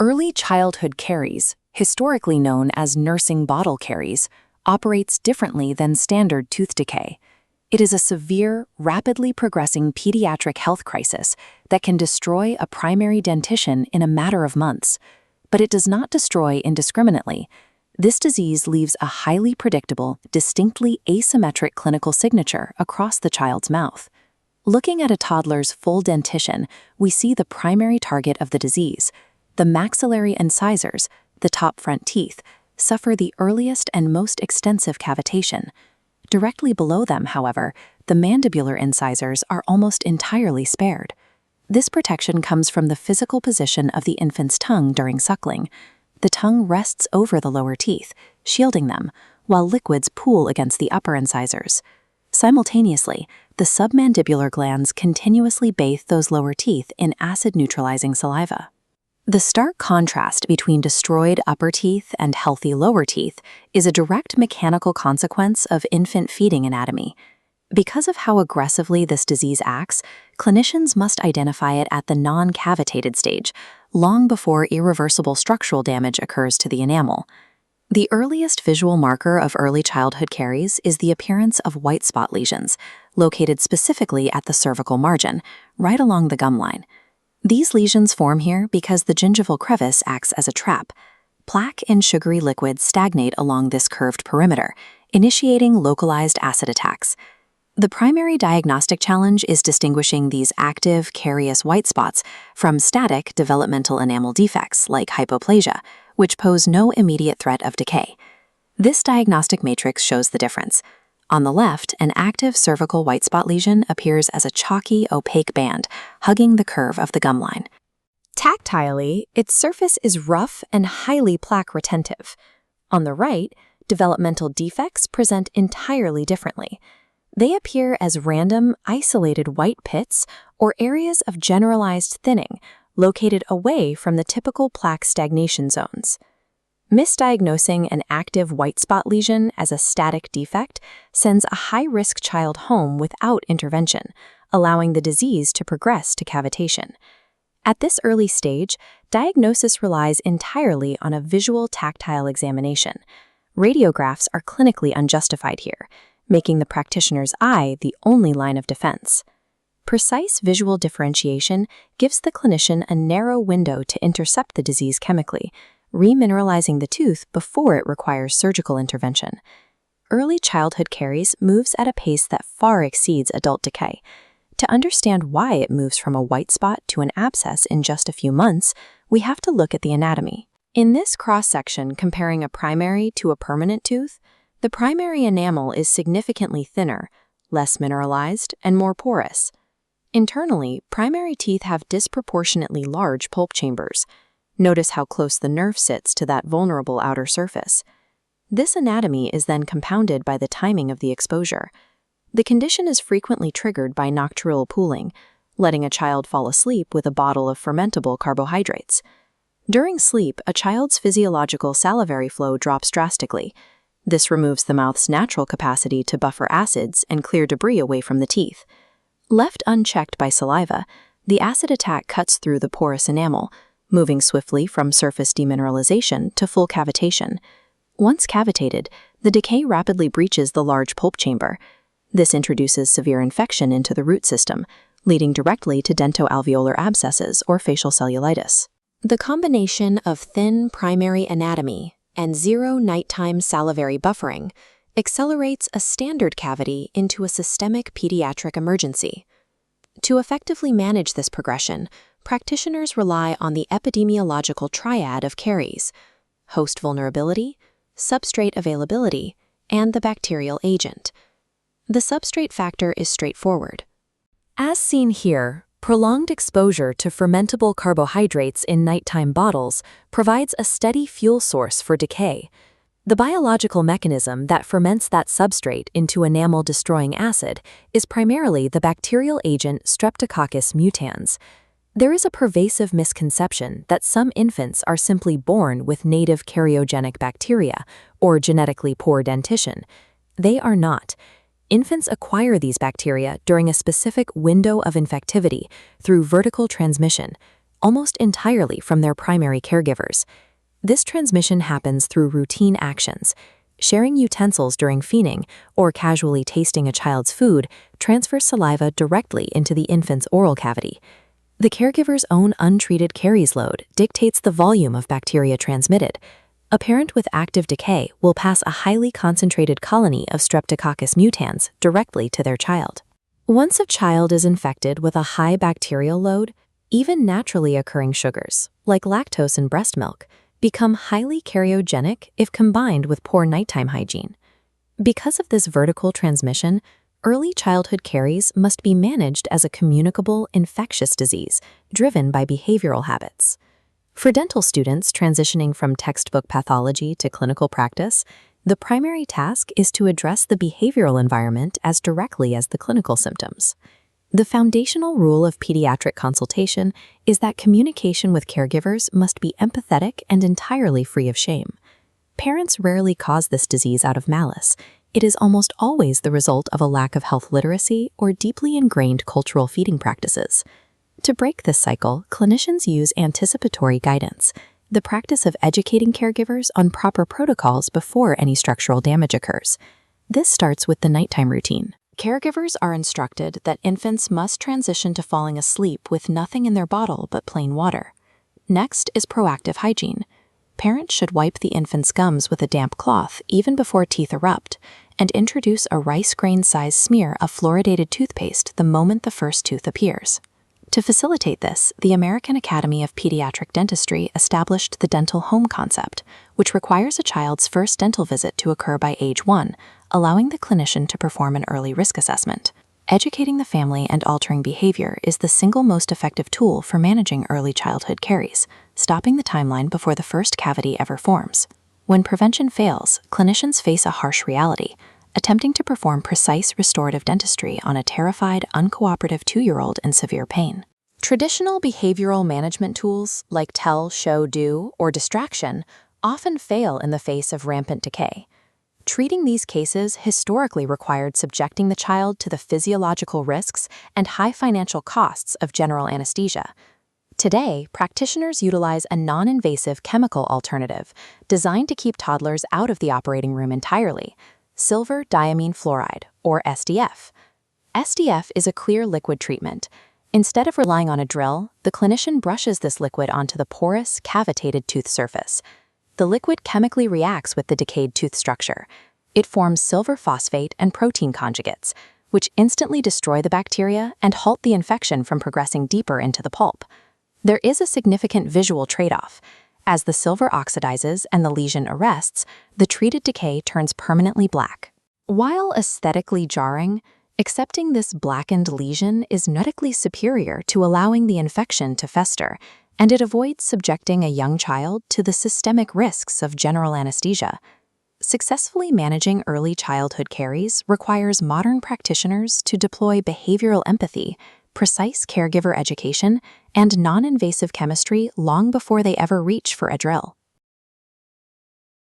Early childhood caries, historically known as nursing bottle caries, operates differently than standard tooth decay. It is a severe, rapidly progressing pediatric health crisis that can destroy a primary dentition in a matter of months. But it does not destroy indiscriminately. This disease leaves a highly predictable, distinctly asymmetric clinical signature across the child's mouth. Looking at a toddler's full dentition, we see the primary target of the disease. The maxillary incisors, the top front teeth, suffer the earliest and most extensive cavitation. Directly below them, however, the mandibular incisors are almost entirely spared. This protection comes from the physical position of the infant's tongue during suckling. The tongue rests over the lower teeth, shielding them, while liquids pool against the upper incisors. Simultaneously, the submandibular glands continuously bathe those lower teeth in acid-neutralizing saliva. The stark contrast between destroyed upper teeth and healthy lower teeth is a direct mechanical consequence of infant feeding anatomy. Because of how aggressively this disease acts, clinicians must identify it at the non-cavitated stage, long before irreversible structural damage occurs to the enamel. The earliest visual marker of early childhood caries is the appearance of white spot lesions, located specifically at the cervical margin, right along the gum line. These lesions form here because the gingival crevice acts as a trap. Plaque and sugary liquids stagnate along this curved perimeter, initiating localized acid attacks. The primary diagnostic challenge is distinguishing these active, carious white spots from static developmental enamel defects like hypoplasia, which pose no immediate threat of decay. This diagnostic matrix shows the difference. On the left, an active cervical white spot lesion appears as a chalky, opaque band, hugging the curve of the gum line. Tactilely, its surface is rough and highly plaque retentive. On the right, developmental defects present entirely differently. They appear as random, isolated white pits or areas of generalized thinning located away from the typical plaque stagnation zones. Misdiagnosing an active white spot lesion as a static defect sends a high-risk child home without intervention, allowing the disease to progress to cavitation. At this early stage, diagnosis relies entirely on a visual tactile examination. Radiographs are clinically unjustified here, making the practitioner's eye the only line of defense. Precise visual differentiation gives the clinician a narrow window to intercept the disease chemically, remineralizing the tooth before it requires surgical intervention. Early childhood caries moves at a pace that far exceeds adult decay. To understand why it moves from a white spot to an abscess in just a few months, we have to look at the anatomy. In this cross-section comparing a primary to a permanent tooth, the primary enamel is significantly thinner, less mineralized, and more porous. Internally, primary teeth have disproportionately large pulp chambers. Notice how close the nerve sits to that vulnerable outer surface. This anatomy is then compounded by the timing of the exposure. The condition is frequently triggered by nocturnal pooling, letting a child fall asleep with a bottle of fermentable carbohydrates. During sleep, a child's physiological salivary flow drops drastically. This removes the mouth's natural capacity to buffer acids and clear debris away from the teeth. Left unchecked by saliva, the acid attack cuts through the porous enamel, moving swiftly from surface demineralization to full cavitation. Once cavitated, the decay rapidly breaches the large pulp chamber. This introduces severe infection into the root system, leading directly to dentoalveolar abscesses or facial cellulitis. The combination of thin primary anatomy and zero nighttime salivary buffering accelerates a standard cavity into a systemic pediatric emergency. To effectively manage this progression, practitioners rely on the epidemiological triad of caries: host vulnerability, substrate availability, and the bacterial agent. The substrate factor is straightforward. As seen here, prolonged exposure to fermentable carbohydrates in nighttime bottles provides a steady fuel source for decay. The biological mechanism that ferments that substrate into enamel-destroying acid is primarily the bacterial agent Streptococcus mutans. There is a pervasive misconception that some infants are simply born with native cariogenic bacteria or genetically poor dentition. They are not. Infants acquire these bacteria during a specific window of infectivity through vertical transmission, almost entirely from their primary caregivers. This transmission happens through routine actions. Sharing utensils during feeding or casually tasting a child's food transfers saliva directly into the infant's oral cavity. The caregiver's own untreated caries load dictates the volume of bacteria transmitted. A parent with active decay will pass a highly concentrated colony of Streptococcus mutans directly to their child. Once a child is infected with a high bacterial load, even naturally occurring sugars, like lactose in breast milk, become highly cariogenic if combined with poor nighttime hygiene. Because of this vertical transmission, early childhood caries must be managed as a communicable, infectious disease driven by behavioral habits. For dental students transitioning from textbook pathology to clinical practice, the primary task is to address the behavioral environment as directly as the clinical symptoms. The foundational rule of pediatric consultation is that communication with caregivers must be empathetic and entirely free of shame. Parents rarely cause this disease out of malice. It is almost always the result of a lack of health literacy or deeply ingrained cultural feeding practices. To break this cycle, clinicians use anticipatory guidance, the practice of educating caregivers on proper protocols before any structural damage occurs. This starts with the nighttime routine. Caregivers are instructed that infants must transition to falling asleep with nothing in their bottle but plain water. Next is proactive hygiene. Parents should wipe the infant's gums with a damp cloth even before teeth erupt, and introduce a rice grain-sized smear of fluoridated toothpaste the moment the first tooth appears. To facilitate this, the American Academy of Pediatric Dentistry established the dental home concept, which requires a child's first dental visit to occur by age 1, allowing the clinician to perform an early risk assessment. Educating the family and altering behavior is the single most effective tool for managing early childhood caries, stopping the timeline before the first cavity ever forms. When prevention fails, clinicians face a harsh reality, attempting to perform precise restorative dentistry on a terrified, uncooperative 2-year-old in severe pain. Traditional behavioral management tools like tell, show, do, or distraction often fail in the face of rampant decay. Treating these cases historically required subjecting the child to the physiological risks and high financial costs of general anesthesia. Today, practitioners utilize a non-invasive chemical alternative designed to keep toddlers out of the operating room entirely: silver diamine fluoride, or SDF. SDF is a clear liquid treatment. Instead of relying on a drill, the clinician brushes this liquid onto the porous, cavitated tooth surface. The liquid chemically reacts with the decayed tooth structure. It forms silver phosphate and protein conjugates, which instantly destroy the bacteria and halt the infection from progressing deeper into the pulp. There is a significant visual trade-off. As the silver oxidizes and the lesion arrests, the treated decay turns permanently black. While aesthetically jarring, accepting this blackened lesion is medically superior to allowing the infection to fester, and it avoids subjecting a young child to the systemic risks of general anesthesia. Successfully managing early childhood caries requires modern practitioners to deploy behavioral empathy, precise caregiver education, and non-invasive chemistry long before they ever reach for a drill.